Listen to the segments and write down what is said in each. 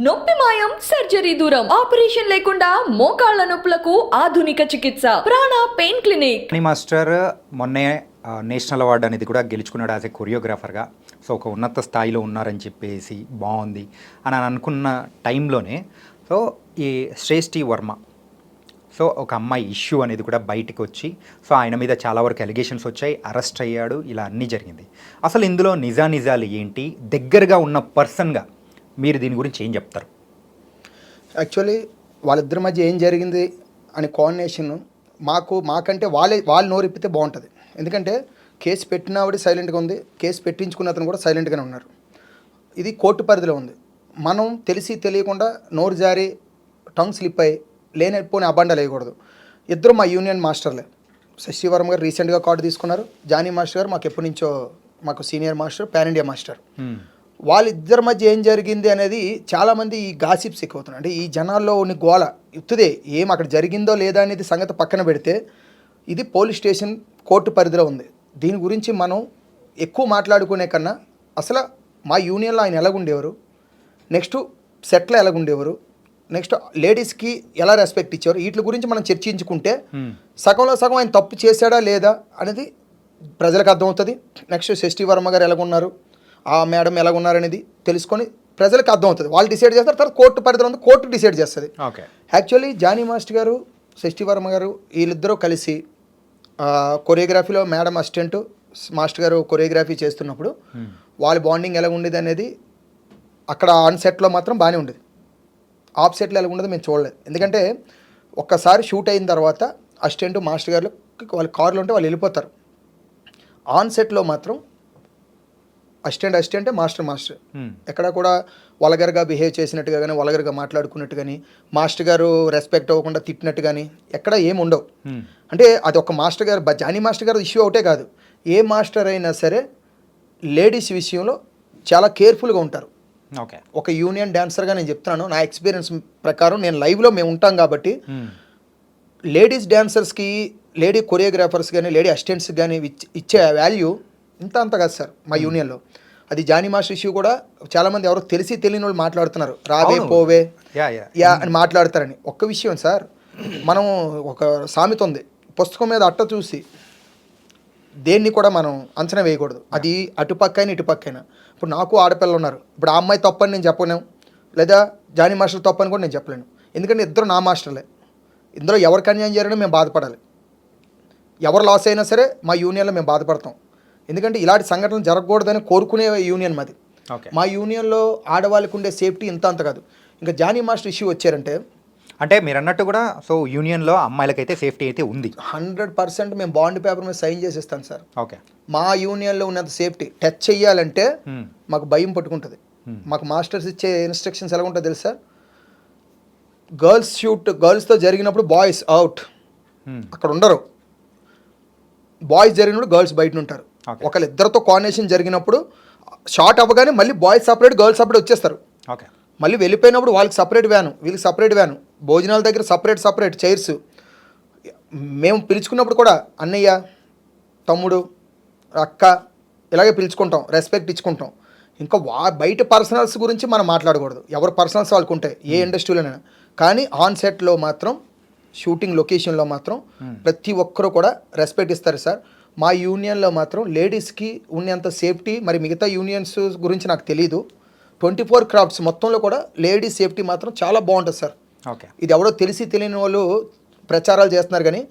నొప్పి మాయం, సర్జరీ దూరం, ఆపరేషన్ లేకుండా మోకాళ్ల నొప్పులకు ఆధునిక చికిత్స ప్రాణ పెయిన్ క్లినిక్. జానీ మాస్టర్ మొన్నే నేషనల్ అవార్డు అనేది కూడా గెలుచుకున్నాడు యాజ్ ఎ కొరియోగ్రాఫర్గా. సో ఒక ఉన్నత స్థాయిలో ఉన్నారని చెప్పేసి బాగుంది అని అనుకున్న టైంలోనే సో ఈ శ్రేష్ఠి వర్మ సో ఒక అమ్మాయి ఇష్యూ అనేది కూడా బయటకు వచ్చి సో ఆయన మీద చాలా వరకు అలిగేషన్స్ వచ్చాయి, అరెస్ట్ అయ్యాడు, ఇలా అన్నీ జరిగింది. అసలు ఇందులో నిజాలు ఏంటి, దగ్గరగా ఉన్న పర్సన్గా మీరు దీని గురించి ఏం చెప్తారు? యాక్చువల్లీ వాళ్ళిద్దరి మధ్య ఏం జరిగింది అని కోఆర్డినేషన్ మాకంటే వాళ్ళు నోరిప్పితే బాగుంటుంది. ఎందుకంటే కేసు పెట్టినవాడు సైలెంట్గా ఉంది, కేసు పెట్టించుకున్న అతను కూడా సైలెంట్గానే ఉన్నారు. ఇది కోర్టు పరిధిలో ఉంది. మనం తెలిసి తెలియకుండా నోరు జారి టంగ్ స్లిప్ అయ్యి లేనిపోని అబండాలు వేయకూడదు. ఇద్దరు మా యూనియన్ మాస్టర్లే. శశి వర్మ గారు రీసెంట్గా కార్డు తీసుకున్నారు. జానీ మాస్టర్ గారు మాకు ఎప్పటి నుంచో మాకు senior master, pan India master. వాళ్ళిద్దరి మధ్య ఏం జరిగింది అనేది చాలామంది ఈ గాసిప్స్ ఎక్కువవుతున్నాయి. అంటే ఈ జనాల్లో ఉన్న గోల ఇత్తుదే ఏం అక్కడ జరిగిందో లేదా అనేది సంగతి పక్కన పెడితే ఇది పోలీస్ స్టేషన్ కోర్టు పరిధిలో ఉంది. దీని గురించి మనం ఎక్కువ మాట్లాడుకునే కన్నా అసలు మా యూనియన్లో ఆయన ఎలాగుండేవారు, నెక్స్ట్ సెట్లో ఎలాగుండేవారు, నెక్స్ట్ లేడీస్కి ఎలా రెస్పెక్ట్ ఇచ్చేవారు, వీటి గురించి మనం చర్చించుకుంటే సగంలో సగం ఆయన తప్పు చేశాడా లేదా అనేది ప్రజలకు అర్థమవుతుంది. నెక్స్ట్ శశి వర్మ గారు ఎలాగున్నారు, ఆ మేడం ఎలాగున్నారనేది తెలుసుకొని ప్రజలకు అర్థమవుతుంది. వాళ్ళు డిసైడ్ చేస్తారు, తర్వాత కోర్టు పరిధిలో ఉంది, కోర్టు డిసైడ్ చేస్తుంది. యాక్చువల్లీ జానీ మాస్టర్ గారు, శశి వర్మ గారు వీళ్ళిద్దరూ కలిసి కొరియోగ్రఫీలో మేడం అసిస్టెంట్, మాస్టర్ గారు కొరియోగ్రఫీ చేస్తున్నప్పుడు వాళ్ళ బాండింగ్ ఎలా ఉండేది అనేది అక్కడ ఆన్ సెట్లో మాత్రం బాగానే ఉండేది. ఆఫ్ సెట్లో ఎలా ఉండదు మేము చూడలేదు. ఎందుకంటే ఒక్కసారి షూట్ అయిన తర్వాత అసిస్టెంట్ మాస్టర్ గారు వాళ్ళ కార్లో ఉంటే వాళ్ళు వెళ్ళిపోతారు. ఆన్ సెట్లో మాత్రం అసిస్టెంట్ మాస్టర్ ఎక్కడ కూడా వల్గర్గా బిహేవ్ చేసినట్టుగా కానీ, వల్గర్గా మాట్లాడుకున్నట్టు కానీ, మాస్టర్ గారు రెస్పెక్ట్ అవ్వకుండా తిట్టినట్టు కానీ ఎక్కడ ఏమి ఉండవు. అంటే అది ఒక మాస్టర్ గారు, జానీ మాస్టర్ గారు ఇష్యూ ఒకటే కాదు, ఏ మాస్టర్ అయినా సరే లేడీస్ విషయంలో చాలా కేర్ఫుల్గా ఉంటారు. ఒక యూనియన్ డాన్సర్గా నేను చెప్తున్నాను, నా ఎక్స్పీరియన్స్ ప్రకారం, నేను లైవ్లో మేము ఉంటాం కాబట్టి లేడీస్ డాన్సర్స్కి, లేడీ కొరియోగ్రాఫర్స్ కానీ, లేడీ అసిస్టెంట్స్ కానీ ఇచ్చే వాల్యూ అంత కాదు సార్ మా యూనియన్లో. అది జానీ మాస్టర్ ఇష్యూ కూడా చాలామంది ఎవరో తెలిసి తెలియని వాళ్ళు మాట్లాడుతున్నారు, రావే పోవే యా అని మాట్లాడతారని. ఒక్క విషయం సార్, మనం ఒక సామెత ఉంది, పుస్తకం మీద అట్ట చూసి దేన్ని కూడా మనం అంచనా వేయకూడదు. అది అటుపక్కైనా ఇటుపక్కైనా. ఇప్పుడు నాకు ఆడపిల్లలు ఉన్నారు, ఇప్పుడు ఆ అమ్మాయి తప్పని నేను చెప్పలేను, లేదా జానీ మాస్టర్ తప్పని కూడా నేను చెప్పలేను. ఎందుకంటే ఇద్దరు నా మాస్టర్లే. ఇందులో ఎవరికి అన్యాయం జరిగినా మేము బాధపడాలి, ఎవరు లాస్ అయినా సరే మా యూనియన్లో మేము బాధపడతాం. ఎందుకంటే ఇలాంటి సంఘటనలు జరగకూడదని కోరుకునే యూనియన్ మాది. మా యూనియన్లో ఆడవాళ్ళకు ఉండే సేఫ్టీ అంత కాదు. ఇంకా జానీ మాస్టర్ ఇష్యూ వచ్చారంటే, అంటే మీరు అన్నట్టు కూడా సో యూనియన్లో అమ్మాయిలకైతే సేఫ్టీ అయితే ఉంది 100%. మేము బాండ్ పేపర్ మీద సైన్ చేసేస్తాం సార్. ఓకే, మా యూనియన్లో ఉన్నంత సేఫ్టీ. టచ్ చెయ్యాలంటే మాకు భయం పట్టుకుంటుంది. మాకు మాస్టర్స్ ఇచ్చే ఇన్స్ట్రక్షన్స్ ఎలా ఉంటుందో తెలుసా, గర్ల్స్తో జరిగినప్పుడు బాయ్స్ అవుట్, అక్కడ ఉండరు. బాయ్స్ జరిగినప్పుడు గర్ల్స్ బయట ఉంటారు. ఒకళ్ళిద్దరితో కోఆర్డినేషన్ జరిగినప్పుడు షార్ట్ అవ్వగానే మళ్ళీ బాయ్స్ సపరేట్, గర్ల్స్ సపరేట్ వచ్చేస్తారు. మళ్ళీ వెళ్ళిపోయినప్పుడు వాళ్ళకి సపరేట్ వ్యాను, వీళ్ళకి సపరేట్ వ్యాను, భోజనాల దగ్గర సపరేట్ చైర్స్. మేము పిలుచుకున్నప్పుడు కూడా అన్నయ్య, తమ్ముడు, అక్క ఇలాగే పిలుచుకుంటాం, రెస్పెక్ట్ ఇచ్చుకుంటాం. ఇంకా బయట పర్సనల్స్ గురించి మనం మాట్లాడకూడదు, ఎవరు పర్సనల్స్ వాళ్ళకు ఉంటాయి ఏ ఇండస్ట్రీలోనైనా. కానీ ఆన్ సెట్లో మాత్రం, షూటింగ్ లొకేషన్లో మాత్రం ప్రతి ఒక్కరూ కూడా రెస్పెక్ట్ ఇస్తారు సార్. మా యూనియన్లో మాత్రం లేడీస్కి ఉన్నంత సేఫ్టీ మరి మిగతా యూనియన్స్ గురించి నాకు తెలీదు. 24 క్రాఫ్ట్స్ మొత్తంలో కూడా లేడీస్ సేఫ్టీ మాత్రం చాలా బాగుంటుంది సార్. ఇది ఎవడో తెలిసి తెలియని వాళ్ళు ప్రచారాలు చేస్తున్నారు, కానీ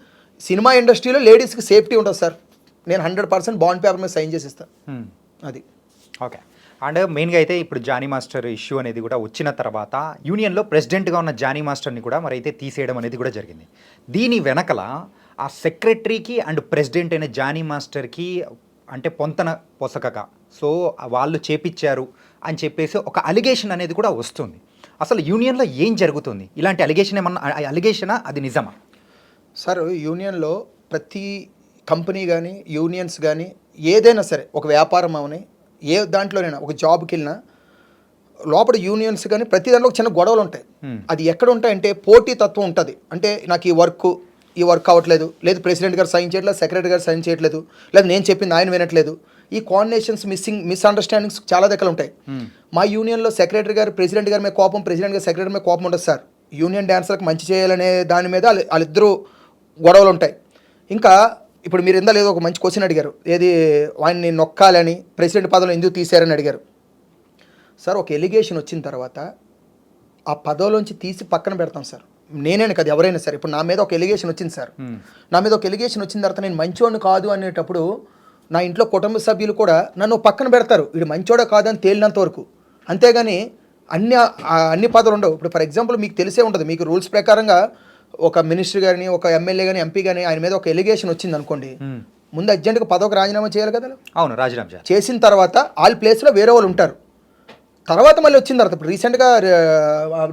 సినిమా ఇండస్ట్రీలో లేడీస్కి సేఫ్టీ ఉంటుంది సార్. నేను 100% బాండ్ పేపర్ మీద సైన్ చేసి ఇస్తాను. అది ఓకే. అండ్ మెయిన్గా అయితే ఇప్పుడు జానీ మాస్టర్ ఇష్యూ అనేది కూడా వచ్చిన తర్వాత యూనియన్లో ప్రెసిడెంట్గా ఉన్న జానీ మాస్టర్ని కూడా మరి అయితే తీసేయడం అనేది కూడా జరిగింది. దీని వెనకల ఆ సెక్రటరీకి అండ్ ప్రెసిడెంట్ అయిన జానీ మాస్టర్కి అంటే పొంతన పొసకక సో వాళ్ళు చేపించారు అని చెప్పేసి ఒక అలిగేషన్ అనేది కూడా వస్తుంది. అసలు యూనియన్లో ఏం జరుగుతుంది? ఇలాంటి అలిగేషన్ ఏమన్నా అలిగేషనా, అది నిజమా సార్? యూనియన్లో ప్రతి కంపెనీ కానీ, యూనియన్స్ కానీ, ఏదైనా సరే, ఒక వ్యాపారం అవని, ఏ దాంట్లోనైనా, ఒక జాబ్కి వెళ్ళినా లోపల యూనియన్స్ కానీ ప్రతి దాంట్లో చిన్న గొడవలు ఉంటాయి. అది ఎక్కడ ఉంటాయంటే పోటీ తత్వం ఉంటుంది. అంటే నాకు ఈ వర్క్ అవ్వట్లేదు, లేదు ప్రెసిడెంట్ గారు సైన్ చేయట్లేదు, సెక్రటరీ గారు సైన్ చేయట్లేదు, లేదు నేను చెప్పింది ఆయన వినట్లేదు, ఈ కోఆర్డినేషన్స్ మిస్అండర్స్టాండింగ్స్ చాలా దగ్గర ఉంటాయి. మా యూనియన్లో సెక్రటరీ గారు ప్రెసిడెంట్ గారి మీద కోపం, ప్రెసిడెంట్ గారు సెక్రటరీ మీద కోపం ఉండదు సార్. యూనియన్ డాన్సర్కి మంచి చేయాలనే దాని మీద వాళ్ళిద్దరూ గొడవలు ఉంటాయి. ఇంకా ఇప్పుడు మీరు ఇందా లేదో ఒక మంచి క్వశ్చన్ అడిగారు, ఏది వాడిని నొక్కాలని ప్రెసిడెంట్ పదవిలో ఎందుకు తీశారని అడిగారు సార్. ఒక ఎలిగేషన్ వచ్చిన తర్వాత ఆ పదవిలోంచి తీసి పక్కన పెడతాం సార్. నేనే కదా, ఎవరైనా సరే. ఇప్పుడు నా మీద ఒక ఎలిగేషన్ వచ్చింది సార్, నా మీద ఒక ఎలిగేషన్ వచ్చిన తర్వాత నేను మంచోడిని కాదు అనేటప్పుడు నా ఇంట్లో కుటుంబ సభ్యులు కూడా నన్ను పక్కన పెడతారు, వీడు మంచోడా కాదని తేలినంత వరకు. అంతేగాని అన్ని పదవులు ఉండవు. ఇప్పుడు ఫర్ ఎగ్జాంపుల్ మీకు తెలిసే ఉంటుంది, మీకు రూల్స్ ప్రకారంగా ఒక మినిస్టర్ కానీ, ఒక ఎమ్మెల్యే కానీ, ఎంపీ కానీ ఆయన మీద ఒక ఎలిగేషన్ వచ్చింది అనుకోండి, ముందు అర్జెంట్గా పదవికి రాజీనామా చేయాలి కదా. అవును, రాజీనామా చేసిన తర్వాత వాళ్ళ ప్లేస్లో వేరే వాళ్ళు ఉంటారు. తర్వాత మళ్ళీ వచ్చిన తర్వాత ఇప్పుడు రీసెంట్గా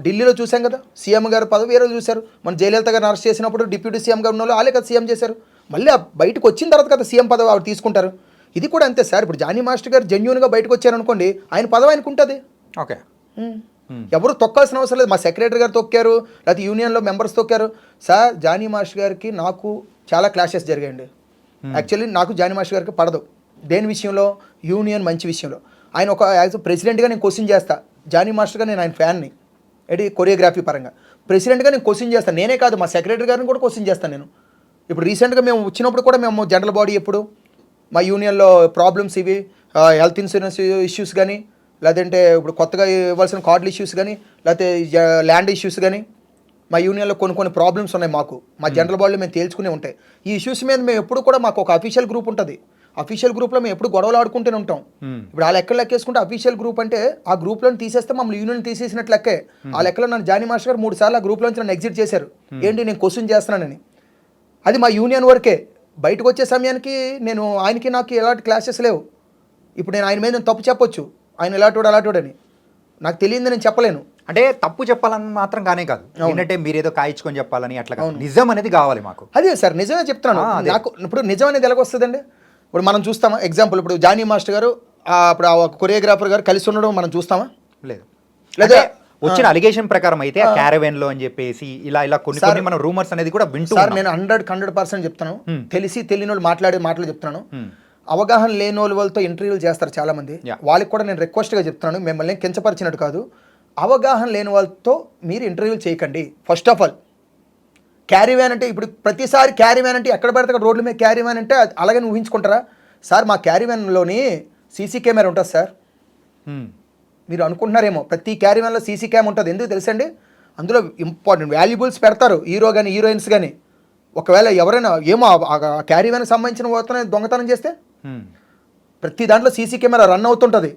ఢిల్లీలో చూసాం కదా, సీఎం గారు పదవి వేరే చూశారు. మన జయలలిత గారిని అరెస్ట్ చేసినప్పుడు డిప్యూటీ సీఎం గారు ఉన్న వాళ్ళు వాళ్ళే కదా సీఎం చేశారు. మళ్ళీ బయటకు వచ్చిన తర్వాత కదా సీఎం పదవి ఆవిడ తీసుకుంటారు. ఇది కూడా అంతే సార్. ఇప్పుడు జానీ మాస్టర్ గారు జెన్యూన్గా బయటకు వచ్చారనుకోండి, ఆయన పదవి ఆయనకు ఉంటుంది. ఓకే, ఎవరు తొక్కాల్సిన అవసరం లేదు. మా సెక్రటరీ గారు తొక్కారు, లేకపోతే యూనియన్లో మెంబర్స్ తొక్కారు సార్. జానీ మాస్టర్ గారికి నాకు చాలా క్లాషెస్ జరిగాయండి. యాక్చువల్లీ నాకు జానీ మాస్టర్ గారికి పడదు. దేని విషయంలో? యూనియన్ మంచి విషయంలో. ఆయన ఒక యాజ్ ప్రెసిడెంట్గా నేను క్వశ్చన్ చేస్తా, జానీ మాస్టర్గా నేను ఆయన ఫ్యాన్ని, ఏంటి కొరియోగ్రఫీ పరంగా. ప్రెసిడెంట్గా నేను క్వశ్చన్ చేస్తాను, నేనే కాదు మా సెక్రటరీ గారిని కూడా క్వశ్చన్ చేస్తాను నేను. ఇప్పుడు రీసెంట్గా మేము వచ్చినప్పుడు కూడా మేము జనరల్ బాడీ ఎప్పుడు మా యూనియన్లో ప్రాబ్లమ్స్ ఇవి హెల్త్ ఇన్సూరెన్స్ ఇష్యూస్ కానీ, లేదంటే ఇప్పుడు కొత్తగా ఇవ్వాల్సిన కార్డుల ఇష్యూస్ కానీ, లేకపోతే ల్యాండ్ ఇష్యూస్ కానీ, మా యూనియన్లో కొన్ని ప్రాబ్లమ్స్ ఉన్నాయి మాకు. మా జనరల్ బాడీలో మేము తేల్చుకునే ఉంటాయి. ఈ ఇష్యూస్ మీద మేము ఎప్పుడు కూడా మాకు ఒక అఫీషియల్ గ్రూప్ ఉంటుంది. అఫీషియల్ గ్రూప్లో మేము ఎప్పుడు గొడవలు ఆడుకుంటూనే ఉంటాం. ఇప్పుడు ఆ లెక్కలు లెక్కేసుకుంటే అఫీషియల్ గ్రూప్ అంటే ఆ గ్రూప్లో తీసేస్తే మమ్మల్ని యూనియన్ తీసేసినట్టు లెక్కే. ఆ లెక్కలో నన్ను జానీ మాస్టర్ గారు 3 సార్లు ఆ గ్రూప్లోంచి నన్ను ఎగ్జిట్ చేశారు. ఏంటి నేను క్వశ్చన్ చేస్తున్నానని. అది మా యూనియన్ వరకే. బయటకు వచ్చే సమయానికి నేను ఆయనకి నాకు ఎలాంటి క్లాషెస్ లేవు. ఇప్పుడు నేను ఆయన మీద నేను తప్పు చెప్పొచ్చు, ఆయన ఎలాంటోడు అలాంటోడని. నాకు తెలియదు నేను చెప్పలేను. అంటే తప్పు చెప్పాలని మాత్రం కానే కాదు, ఏంటంటే మీరు ఏదో కాయించుకొని చెప్పాలని అట్లా కాదు. నిజం అనేది కావాలి మాకు. అదే సార్, నిజమే చెప్తున్నాను. నాకు ఇప్పుడు నిజం అనేది ఎలాగ వస్తుందండి? ఇప్పుడు మనం చూస్తామా? ఎగ్జాంపుల్ ఇప్పుడు జానీ మాస్టర్ గారు ఇప్పుడు ఆ కొరియోగ్రాఫర్ గారు కలిసి ఉండడం మనం చూస్తామా? లేదు. లేదా వచ్చిన అలిగేషన్ ప్రకారం అయితే ఆ క్యారవెన్ లో అని చెప్పేసి ఇలా కొన్ని మనం రూమర్స్ అనేది కూడా వింటూ సార్. నేను 100% చెప్తాను, తెలిసి తెలియని వాళ్ళు మాట్లాడే మాటలు చెప్తున్నాను. అవగాహన లేని వాళ్ళతో ఇంటర్వ్యూలు చేస్తారు చాలా మంది. వాళ్ళకి కూడా నేను రిక్వెస్ట్గా చెప్తున్నాను, మిమ్మల్ని కించపరిచినట్టు కాదు. అవగాహన లేని వాళ్ళతో మీరు ఇంటర్వ్యూలు చేయకండి. First of all carry van అంటే ఇప్పుడు ప్రతిసారి క్యారీ వ్యాన్ అంటే ఎక్కడ పడితే అక్కడ రోడ్ల మీద క్యారీ వ్యాన్ అంటే అలాగని ఊహించుకుంటారా సార్? మా క్యారీ వ్యాన్లోని సీసీ కెమెరా ఉంటుంది సార్. మీరు అనుకుంటున్నారేమో ప్రతి క్యారీ వ్యాన్లో సీసీ క్యామ్ ఉంటుంది. ఎందుకు తెలుసండి? అందులో ఇంపార్టెంట్ వాల్యుబుల్స్ పెడతారు, హీరో కానీ హీరోయిన్స్ కానీ. ఒకవేళ ఎవరైనా ఏమో క్యారీ వ్యాన్కి సంబంధించిన పోతనే దొంగతనం చేస్తే ప్రతి దాంట్లో సీసీ కెమెరా రన్ అవుతుంటుంది.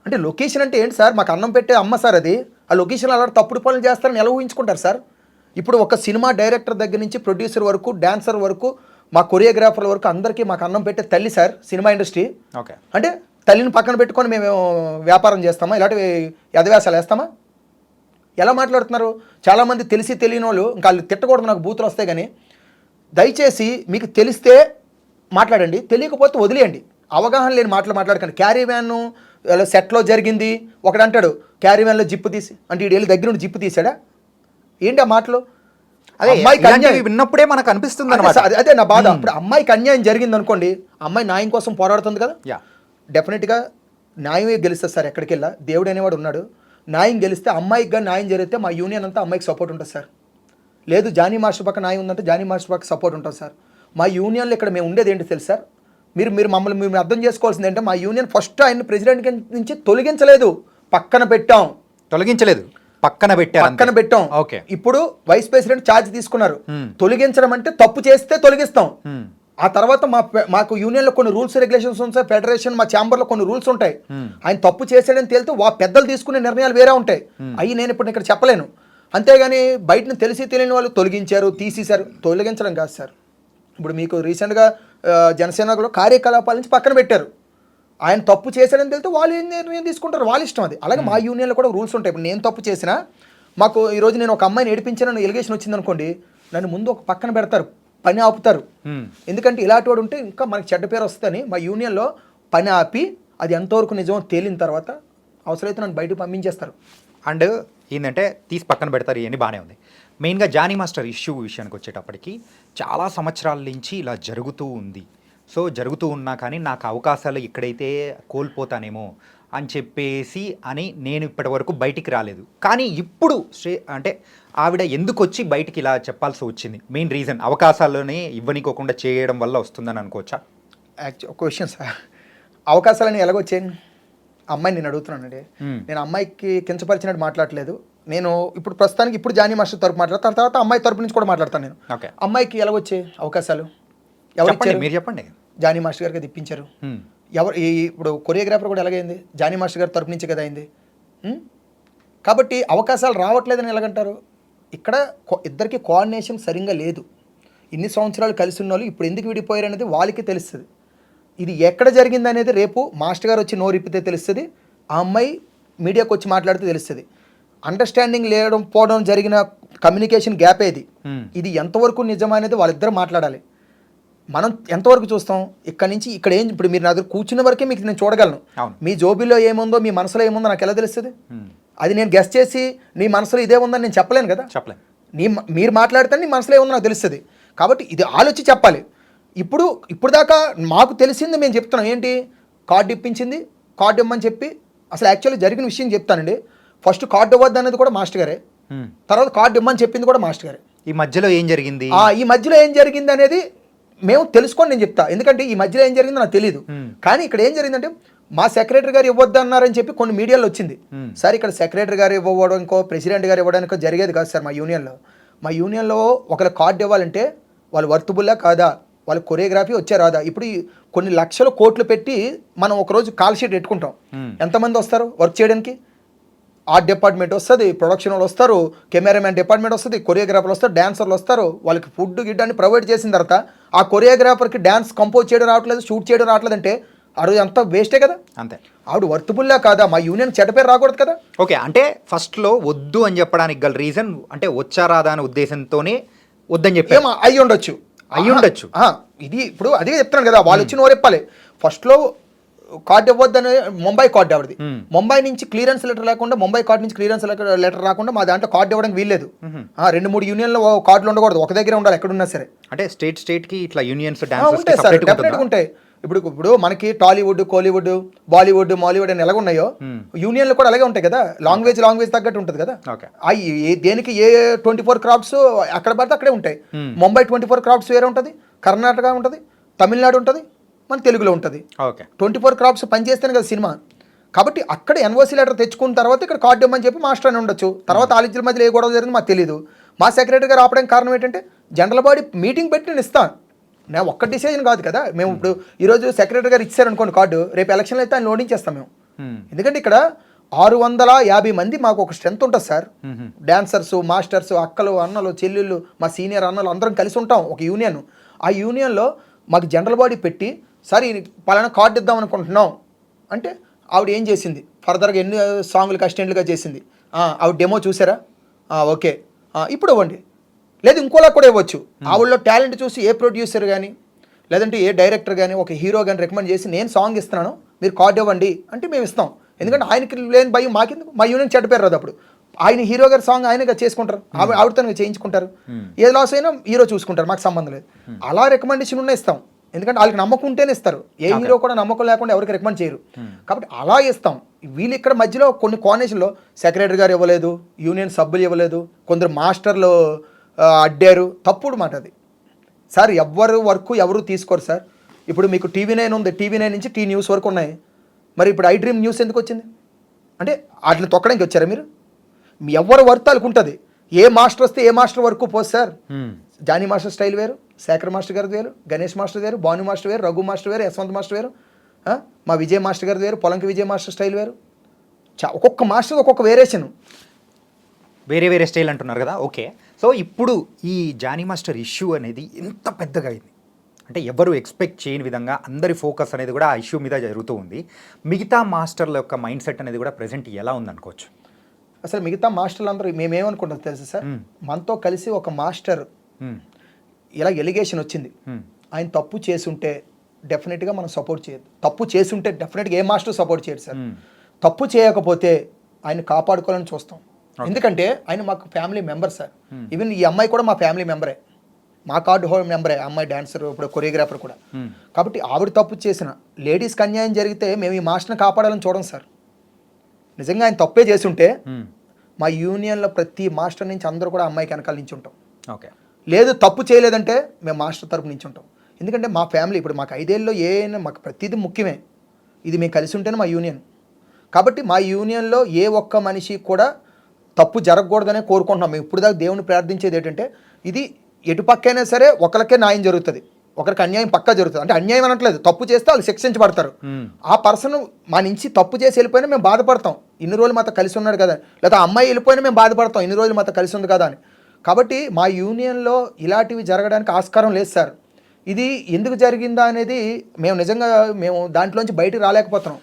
అంటే లొకేషన్ అంటే ఏంటి సార్? మాకు అన్నం పెట్టే అమ్మ సార్ అది. ఆ లొకేషన్ అలా తప్పుడు పనులు చేస్తారని ఎలా ఊహించుకుంటారు సార్? ఇప్పుడు ఒక సినిమా డైరెక్టర్ దగ్గర నుంచి ప్రొడ్యూసర్ వరకు, డాన్సర్ వరకు, మా కొరియోగ్రాఫర్ల వరకు అందరికీ మాకు అన్నం పెట్టే తల్లి సార్ సినిమా ఇండస్ట్రీ. ఓకే, అంటే తల్లిని పక్కన పెట్టుకొని మేము వ్యాపారం చేస్తామా? ఇలాంటి యథవ్యాసాలు వేస్తామా? ఎలా మాట్లాడుతున్నారు? చాలామంది తెలిసి తెలియని వాళ్ళు, ఇంకా వాళ్ళు తిట్టకూడదు, నాకు బూతులు వస్తాయి. కానీ దయచేసి మీకు తెలిస్తే మాట్లాడండి, తెలియకపోతే వదిలేయండి. అవగాహన లేని మాటలు మాట్లాడకండి. క్యారీ వ్యాన్ సెట్లో జరిగింది ఒకడు అంటాడు, క్యారీ వ్యాన్లో జిప్పు తీసి అంటే వీడు వెళ్ళి దగ్గర నుండి జిప్పు తీసాడా? ఏంటి ఆ మాటలు? అదే అమ్మాయికి అన్యాయం విన్నప్పుడే మనకు అనిపిస్తుంది అన్నమాట. అదే నా బాధ. ఇప్పుడు అమ్మాయికి అన్యాయం జరిగింది అనుకోండి, అమ్మాయి న్యాయం కోసం పోరాడుతుంది కదా. డెఫినెట్గా న్యాయమే గెలుస్తుంది సార్. ఎక్కడికి వెళ్ళా దేవుడు అనేవాడు ఉన్నాడు. న్యాయం గెలిస్తే అమ్మాయికి కానీ న్యాయం జరిగితే మా యూనియన్ అంతా అమ్మాయికి సపోర్ట్ ఉంటుంది సార్. లేదు జానీ మాస్టర్ పక్క న్యాయం ఉందంటే జానీ మాస్టర్ పక్క సపోర్ట్ ఉంటుంది సార్. మా యూనియన్లో ఇక్కడ మేము ఉండేది ఏంటి తెలుసు సార్? మీరు మమ్మల్ని అర్థం చేసుకోవాల్సింది ఏంటంటే, మా యూనియన్ ఫస్ట్ ఆయన ప్రెసిడెంట్ నుంచి తొలగించలేదు, పక్కన పెట్టాం. తొలగించలేదు, పక్కన పెట్టాం. ఓకే, ఇప్పుడు వైస్ ప్రెసిడెంట్ ఛార్జ్ తీసుకున్నారు. తొలగించడం అంటే తప్పు చేస్తే తొలగిస్తాం. ఆ తర్వాత మాకు యూనియన్లో కొన్ని రూల్స్ రెగ్యులేషన్స్ ఉంటాయి, ఫెడరేషన్ మా ఛాంబర్లో కొన్ని రూల్స్ ఉంటాయి. ఆయన తప్పు చేశాడని తేలితే పెద్దలు తీసుకునే నిర్ణయాలు వేరే ఉంటాయి. అవి నేను ఇప్పుడు ఇక్కడ చెప్పలేను. అంతేగాని బయటను తెలిసి తెలియని వాళ్ళు తొలగించారు, తీసేశారు. తొలగించడం కాదు సార్. ఇప్పుడు మీకు రీసెంట్గా జనసేనలో కార్యకలాపాల నుంచి పక్కన పెట్టారు. ఆయన తప్పు చేశాడని తెలితే వాళ్ళు ఏం నిర్ణయం తీసుకుంటారు, వాళ్ళ ఇష్టం అది. అలాగే మా యూనియన్లో కూడా రూల్స్ ఉంటాయి. ఇప్పుడు నేను తప్పు చేసినా, మాకు ఈరోజు నేను ఒక అమ్మాయిని ఏడిపించానని ఎలిగేషన్ వచ్చింది అనుకోండి, నన్ను ముందు ఒక పక్కన పెడతారు, పని ఆపుతారు. ఎందుకంటే ఇలాంటి వాడు ఉంటే ఇంకా మనకి చెడ్డ పేరు వస్తుందని మా యూనియన్లో పని ఆపి అది ఎంతవరకు నిజమో తేలిన తర్వాత అవసరమైతే నన్ను బయటకు పంపించేస్తారు. అండ్ ఏంటంటే తీసి పక్కన పెడతారు, ఇవన్నీ బాగానే ఉంది. మెయిన్గా జానీ మాస్టర్ ఇష్యూ విషయానికి వచ్చేటప్పటికి చాలా సంవత్సరాల నుంచి ఇలా జరుగుతూ ఉంది. సో జరుగుతూ ఉన్నా కానీ నాకు అవకాశాలు ఇక్కడైతే కోల్పోతానేమో అని చెప్పేసి అని నేను ఇప్పటివరకు బయటికి రాలేదు. కానీ ఇప్పుడు అంటే ఆవిడ ఎందుకు వచ్చి బయటికి ఇలా చెప్పాల్సి వచ్చింది? మెయిన్ రీజన్ అవకాశాలనే ఇవ్వనికోకుండా చేయడం వల్ల వస్తుందని అనుకోవచ్చా? ఒక క్వశ్చన్ సార్, అవకాశాలని ఎలాగొచ్చాయి? అమ్మాయిని నేను అడుగుతున్నానండి. నేను అమ్మాయికి కించపరిచినట్టు మాట్లాడలేదు. నేను ఇప్పుడు ప్రస్తుతానికి ఇప్పుడు జానీ మాస్టర్ తరపు మాట్లాడతాను, తర్వాత అమ్మాయి తరపు నుంచి కూడా మాట్లాడతాను. నేను అమ్మాయికి ఎలాగొచ్చాయి అవకాశాలు? ఎవరు ఇచ్చారు? మీరు చెప్పండి. జానీ మాస్టర్ గారికి ఇప్పించారు. ఎవరు ఇప్పుడు కొరియోగ్రాఫర్ కూడా ఎలాగైంది? జానీ మాస్టర్ గారి తరపు నుంచి కదా అయింది. కాబట్టి అవకాశాలు రావట్లేదని ఎలాగంటారు? ఇక్కడ ఇద్దరికి కోఆర్డినేషన్ సరిగ్గా లేదు. ఇన్ని సంవత్సరాలు కలిసి ఉన్న వాళ్ళు ఇప్పుడు ఎందుకు విడిపోయారు అనేది వాళ్ళకి తెలుస్తుంది. ఇది ఎక్కడ జరిగింది అనేది రేపు మాస్టర్ గారు వచ్చి నోరిప్పితే తెలుస్తుంది, ఆ అమ్మాయి మీడియాకి వచ్చి మాట్లాడితే తెలుస్తుంది. అండర్స్టాండింగ్ లేడం పోవడం జరిగిన కమ్యూనికేషన్ గ్యాప్ ఏది, ఇది ఎంతవరకు నిజమనేది వాళ్ళిద్దరు మాట్లాడాలి. మనం ఎంతవరకు చూస్తాం? ఇక్కడ నుంచి ఇక్కడ ఏం, ఇప్పుడు మీరు నా దగ్గర కూర్చున్న వరకే మీకు నేను చూడగలను. మీ జోబీలో ఏముందో మీ మనసులో ఏముందో నాకు ఎలా తెలుస్తుంది? అది నేను గెస్ట్ చేసి నీ మనసులో ఇదే ఉందని నేను చెప్పలేను కదా. మీరు మాట్లాడితే నీ మనసులో ఏముందో నాకు తెలుస్తుంది. కాబట్టి ఇది ఆలోచి చెప్పాలి. ఇప్పుడు దాకా మాకు తెలిసింది మేము చెప్తున్నాం. ఏంటి? కార్డు ఇప్పించింది, కార్డు ఇవ్వమని చెప్పి. అసలు యాక్చువల్లీ జరిగిన విషయం చెప్తానండి. ఫస్ట్ కార్డు ఇవ్వద్దు అనేది కూడా మాస్టర్ గారే, తర్వాత కార్డు ఇవ్వమని చెప్పింది కూడా మాస్టర్ గారే. ఈ మధ్యలో ఏం జరిగింది? ఈ మధ్యలో ఏం జరిగింది అనేది మేము తెలుసుకొని నేను చెప్తా. ఎందుకంటే ఈ మధ్యలో ఏం జరిగిందో నాకు తెలియదు. కానీ ఇక్కడ ఏం జరిగిందంటే మా సెక్రటరీ గారు ఇవ్వద్దు అన్నారని చెప్పి కొన్ని మీడియాలో వచ్చింది. సార్ ఇక్కడ సెక్రటరీ గారు ఇవ్వడానికో ప్రెసిడెంట్ గారు ఇవ్వడానికో జరిగేది కాదు సార్. మా యూనియన్లో ఒకళ్ళ కార్డు ఇవ్వాలంటే వాళ్ళు వర్తబుల్లా కాదా, వాళ్ళ కొరియోగ్రఫీ వచ్చే రాదా. ఇప్పుడు కొన్ని లక్షల కోట్లు పెట్టి మనం ఒకరోజు కాల్ షీట్ పెట్టుకుంటాం. ఎంతమంది వస్తారు వర్క్ చేయడానికి? ఆర్ట్ డిపార్ట్మెంట్ వస్తుంది, ప్రొడక్షన్ వాళ్ళు వస్తారు, కెమెరామెన్ డిపార్ట్మెంట్ వస్తుంది, కొరియోగ్రాఫర్లు వస్తారు, డాన్సర్లు వస్తారు. వాళ్ళకి ఫుడ్ గిడ్ అని ప్రొవైడ్ చేసిన తర్వాత ఆ కొరియోగ్రాఫర్కి డ్యాన్స్ కంపోజ్ చేయడం రావట్లేదు, షూట్ చేయడం రావట్లేదు అంటే ఆ రోజు అంతా వేస్టే కదా. అంతే. ఆవిడ వర్తబుల్లా కాదా? మా యూనియన్ చెడ్డ పేరు రాకూడదు కదా. ఓకే, అంటే ఫస్ట్లో వద్దు అని చెప్పడానికి గల రీజన్ అంటే వచ్చారాదా అనే ఉద్దేశంతోనే వద్దని చెప్పి అయ్యి ఉండొచ్చు. ఇది ఇప్పుడు అదే చెప్తున్నాను కదా, వాళ్ళు వచ్చి నోరెప్పాలి. ఫస్ట్లో కార్డు ఇవ్వద్దని ముంబై కార్డు ఆవిడది. ముంబై నుంచి క్లియరెన్స్ లెటర్ లేకుండా, ముంబై కార్డు నుంచి క్లియరెన్స్ లెటర్ రాకుండా మా దాంట్లో కార్డు ఇవ్వడానికి వీల్లేదు. 2-3 యూనియన్లో కార్డులు ఉండకూడదు, ఒక దగ్గర ఉండాలి ఎక్కడున్నా సరే. అంటే స్టేట్కి ఇట్లా యూనియన్స్ ఉంటాయి సార్, డెఫినెట్గా ఉంటాయి. ఇప్పుడు మనకి టాలీవుడ్, కోలీవుడ్, బాలీవుడ్, మాలీవుడ్ అని ఎలాగ ఉన్నాయో యూనియన్లు కూడా అలాగే ఉంటాయి కదా. లాంగ్వేజ్ తగ్గట్టు ఉంటుంది కదా. దేనికి ఏ 24 క్రాఫ్ట్స్ అక్కడ పడితే అక్కడే ఉంటాయి. ముంబై 24 క్రాఫ్ట్స్ వేరే ఉంటుంది, కర్ణాటక ఉంటుంది, తమిళనాడు ఉంటుంది, మన తెలుగులో ఉంటుంది. 24 క్రాఫ్ట్స్ పనిచేస్తేనే కదా సినిమా. కాబట్టి అక్కడ ఎన్ఓసి లెటర్ తెచ్చుకున్న తర్వాత ఇక్కడ కార్డు ఇవ్వమని చెప్పి మాస్టర్ అని ఉండొచ్చు. తర్వాత ఆలించిన మధ్యలో ఏ గొడవ జరిగింది మాకు తెలియదు. మా సెక్రటరీ గారు ఆపడానికి కారణం ఏంటంటే జనరల్ బాడీ మీటింగ్ పెట్టి నేను ఇస్తాను, నేను ఒక్క డిసిజన్ కాదు కదా. మేము ఇప్పుడు ఈరోజు సెక్రటరీ గారు ఇచ్చారనుకోండి కార్డు, రేపు ఎలక్షన్లో అయితే ఆయన లోడించేస్తాం మేము. ఎందుకంటే ఇక్కడ 650 మంది మాకు ఒక స్ట్రెంత్ ఉంటుంది సార్. డాన్సర్స్, మాస్టర్స్, అక్కలు, అన్నలు, చెల్లెళ్ళు, మా సీనియర్ అన్నలు అందరం కలిసి ఉంటాం ఒక యూనియన్. ఆ యూనియన్లో మాకు జనరల్ బాడీ పెట్టి సరే పలానా కార్డు ఇద్దాం అనుకుంటున్నాం అంటే ఆవిడ ఏం చేసింది, ఫర్దర్గా ఎన్ని సాంగులకు అసిస్టెంట్లుగా చేసింది. ఆవిడ డెమో చూసారా? ఓకే, ఇప్పుడు ఇవ్వండి, లేదు ఇంకోలా కూడా ఇవ్వచ్చు. ఆవిడలో టాలెంట్ చూసి ఏ ప్రొడ్యూసర్ కానీ లేదంటే ఏ డైరెక్టర్ కానీ ఒక హీరో కానీ రికమెండ్ చేసి నేను సాంగ్ ఇస్తున్నాను మీరు కార్డు ఇవ్వండి అంటే మేము ఇస్తాం. ఎందుకంటే ఆయనకి లేని భయం మాకెందుకు, మా యూనియన్ చెడ్డ పేరు రాదు. అప్పుడు ఆయన హీరో గారి సాంగ్ ఆయనగా చేసుకుంటారు, ఆవిడతో చేయించుకుంటారు. ఏ లాస్ అయినా హీరో చూసుకుంటారు, మాకు సంబంధం లేదు. అలా రికమెండేషన్ ఉన్న ఇస్తాం. ఎందుకంటే వాళ్ళకి నమ్మకం ఉంటేనే ఇస్తారు. ఏ హీరో కూడా నమ్మకం లేకుండా ఎవరికి రికమెండ్ చేయరు. కాబట్టి అలా ఇస్తాం. వీళ్ళు ఇక్కడ మధ్యలో కొన్ని కోఆర్డినేషన్లో సెక్రటరీ గారు ఇవ్వలేదు, యూనియన్ సభ్యులు ఇవ్వలేదు, కొందరు మాస్టర్లు అడ్డారు. తప్పుడు మాట అది సార్. ఎవరు తీసుకోరు సార్. ఇప్పుడు మీకు TV9 ఉంది, TV9 నుంచి టీ న్యూస్ వరకు ఉన్నాయి. మరి ఇప్పుడు iDream న్యూస్ ఎందుకు వచ్చింది అంటే వాటిని తొక్కడానికి వచ్చారా మీరు? మీ ఎవరు వర్క్ అనుకుంటుంది. ఏ మాస్టర్ వస్తే ఏ మాస్టర్ వరకు పోదు సార్. జానీ మాస్టర్ స్టైల్ వేరు, శేఖర్ మాస్టర్ గారిది వేరు, గణేష్ మాస్టర్ వేరు, భాను మాస్టర్ వేరు, రఘు మాస్టర్ వేరు, యశ్వంత్ మాస్టర్ వేరు, మా విజయ్ మాస్టర్ గారిది వేరు, పొలంకి విజయ్ మాస్టర్ స్టైల్ వేరు. ఒక్కొక్క మాస్టర్ ఒక్కొక్క వేరియేషన్, వేరే స్టైల్ అంటున్నారు కదా. ఓకే, సో ఇప్పుడు ఈ జానీ మాస్టర్ ఇష్యూ అనేది ఎంత పెద్దగా అయింది అంటే ఎవరు ఎక్స్పెక్ట్ చేయని విధంగా అందరి ఫోకస్ అనేది కూడా ఆ ఇష్యూ మీద జరుగుతూ ఉంది. మిగతా మాస్టర్ల యొక్క మైండ్ సెట్ అనేది కూడా ప్రెజెంట్ ఎలా ఉందనుకోవచ్చు? అసలు మిగతా మాస్టర్లు అందరూ మేమేమనుకుంటాం తెలుసు సార్, మనతో కలిసి ఒక మాస్టర్ ఇలా ఎలిగేషన్ వచ్చింది, ఆయన తప్పు చేసుంటే డెఫినెట్గా మనం సపోర్ట్ చేయదు. తప్పు చేసుంటే డెఫినెట్గా ఏ మాస్టర్ సపోర్ట్ చేయడు సార్. తప్పు చేయకపోతే ఆయన కాపాడుకోవాలని చూస్తాం. ఎందుకంటే ఆయన మాకు ఫ్యామిలీ మెంబర్ సార్. ఈవెన్ ఈ అమ్మాయి కూడా మా ఫ్యామిలీ మెంబరే. మా కార్డు హోల్డర్ మెంబరే అమ్మాయి డాన్సర్, ఇప్పుడు కొరియోగ్రాఫర్ కూడా. కాబట్టి ఆవిడ తప్పు చేసిన లేడీస్కి అన్యాయం జరిగితే మేము ఈ మాస్టర్ని కాపాడాలని చూడం సార్. నిజంగా ఆయన తప్పే చేసి ఉంటే మా యూనియన్లో ప్రతి మాస్టర్ నుంచి అందరూ కూడా అమ్మాయికి వెనకాల నుంచి ఉంటాం. ఓకే. లేదు తప్పు చేయలేదంటే మేము మాస్టర్ తరపు నుంచి ఉంటాం. ఎందుకంటే మా ఫ్యామిలీ ఇప్పుడు మాకు 5 ఏళ్ళలో మాకు ప్రతిదీ ముఖ్యమే. ఇది మేము కలిసి ఉంటేనే మా యూనియన్. కాబట్టి మా యూనియన్లో ఏ ఒక్క మనిషి కూడా తప్పు జరగకూడదనే కోరుకుంటున్నాం. మేము ఇప్పుడు దాకా దేవుని ప్రార్థించేది ఏంటంటే ఇది ఎటు పక్కైనా సరే ఒకరికే న్యాయం జరుగుతుంది, ఒకరికి అన్యాయం పక్కా జరుగుతుంది. అంటే అన్యాయం అనట్లేదు, తప్పు చేస్తే వాళ్ళు శిక్షించబడతారు. ఆ పర్సన్ మా నుంచి తప్పు చేసి వెళ్ళిపోయినా మేము బాధపడతాం, ఇన్ని రోజులు మాతో కలిసి ఉన్నాడు కదా. లేదా అమ్మాయి వెళ్ళిపోయినా మేము బాధపడతాం, ఇన్ని రోజులు మాతో కలిసి ఉంది కదా అని. కాబట్టి మా యూనియన్లో ఇలాంటివి జరగడానికి ఆస్కారం లేదు సార్. ఇది ఎందుకు జరిగిందా అనేది మేము నిజంగా దాంట్లోంచి బయటకు రాలేకపోతున్నాం.